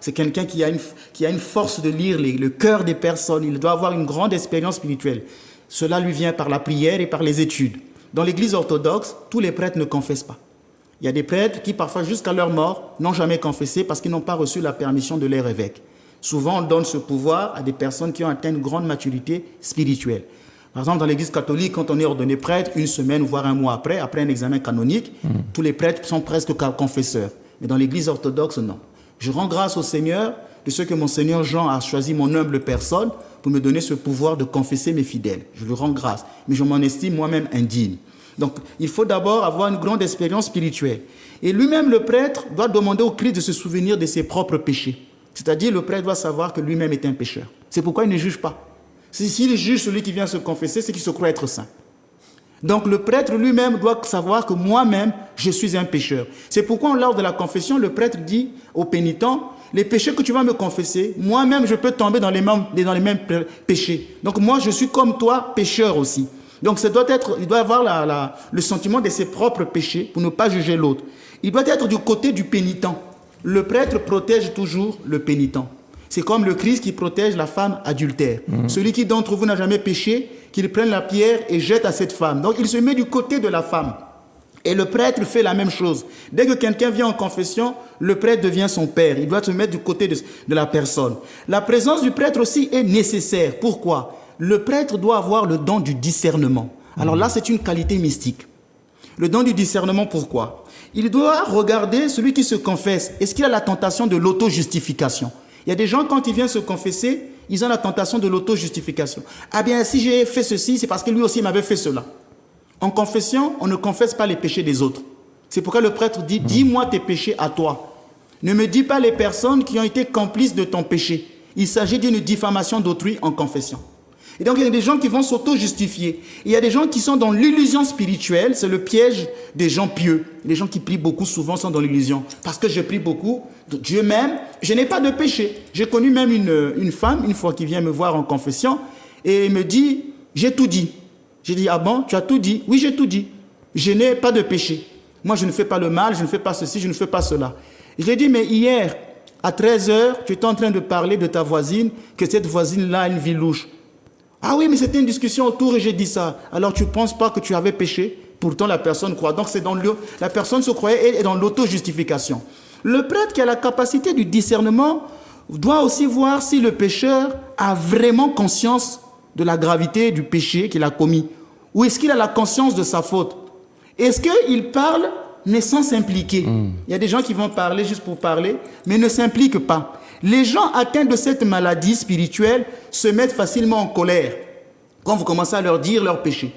C'est quelqu'un qui a une force de lire le cœur des personnes. Il doit avoir une grande expérience spirituelle. Cela lui vient par la prière et par les études. Dans l'église orthodoxe, tous les prêtres ne confessent pas. Il y a des prêtres qui, parfois, jusqu'à leur mort, n'ont jamais confessé parce qu'ils n'ont pas reçu la permission de leur évêque. Souvent, on donne ce pouvoir à des personnes qui ont atteint une grande maturité spirituelle. Par exemple, dans l'église catholique, quand on est ordonné prêtre, une semaine, voire un mois après un examen canonique, tous les prêtres sont presque confesseurs. Mais dans l'église orthodoxe, non. Je rends grâce au Seigneur de ce que mon Seigneur Jean a choisi mon humble personne pour me donner ce pouvoir de confesser mes fidèles. Je lui rends grâce, mais je m'en estime moi-même indigne. Donc, il faut d'abord avoir une grande expérience spirituelle. Et lui-même, le prêtre, doit demander au Christ de se souvenir de ses propres péchés. C'est-à-dire, le prêtre doit savoir que lui-même est un pécheur. C'est pourquoi il ne juge pas. S'il juge celui qui vient se confesser, c'est qu'il se croit être saint. Donc, le prêtre lui-même doit savoir que moi-même, je suis un pécheur. C'est pourquoi, lors de la confession, le prêtre dit au pénitent, les péchés que tu vas me confesser, moi-même, je peux tomber dans les mêmes péchés. Donc, moi, je suis comme toi, pécheur aussi. Donc, il doit avoir le sentiment de ses propres péchés pour ne pas juger l'autre. Il doit être du côté du pénitent. Le prêtre protège toujours le pénitent. C'est comme le Christ qui protège la femme adultère. Celui qui d'entre vous n'a jamais péché, qu'il prenne la pierre et jette à cette femme. Donc, il se met du côté de la femme. Et le prêtre fait la même chose. Dès que quelqu'un vient en confession, le prêtre devient son père. Il doit se mettre du côté de la personne. La présence du prêtre aussi est nécessaire. Pourquoi ? Le prêtre doit avoir le don du discernement. Alors là, c'est une qualité mystique. Le don du discernement, pourquoi ? Il doit regarder celui qui se confesse. Est-ce qu'il a la tentation de l'auto-justification ? Il y a des gens, quand ils viennent se confesser, ils ont la tentation de l'auto-justification. Ah bien, si j'ai fait ceci, c'est parce que lui aussi m'avait fait cela. En confession, on ne confesse pas les péchés des autres. C'est pourquoi le prêtre dit, dis-moi tes péchés à toi. Ne me dis pas les personnes qui ont été complices de ton péché. Il s'agit d'une diffamation d'autrui en confession. Et donc, il y a des gens qui vont s'auto-justifier. Il y a des gens qui sont dans l'illusion spirituelle. C'est le piège des gens pieux. Les gens qui prient beaucoup, souvent, sont dans l'illusion. Parce que je prie beaucoup, Dieu m'aime, je n'ai pas de péché. J'ai connu même une femme, une fois, qui vient me voir en confession, et me dit, j'ai tout dit. J'ai dit, ah bon, tu as tout dit? Oui, j'ai tout dit. Je n'ai pas de péché. Moi, je ne fais pas le mal, je ne fais pas ceci, je ne fais pas cela. Je lui ai dit, mais hier, à 13h, tu étais en train de parler de ta voisine, que cette voisine-là a une vie louche. Ah oui, mais c'était une discussion autour et j'ai dit ça. Alors tu ne penses pas que tu avais péché? Pourtant la personne croit. Donc la personne se croyait et est dans l'auto-justification. Le prêtre qui a la capacité du discernement doit aussi voir si le pécheur a vraiment conscience de la gravité du péché qu'il a commis. Ou est-ce qu'il a la conscience de sa faute? Est-ce qu'il parle mais sans s'impliquer? Il y a des gens qui vont parler juste pour parler, mais ne s'impliquent pas. Les gens atteints de cette maladie spirituelle se mettent facilement en colère quand vous commencez à leur dire leurs péchés.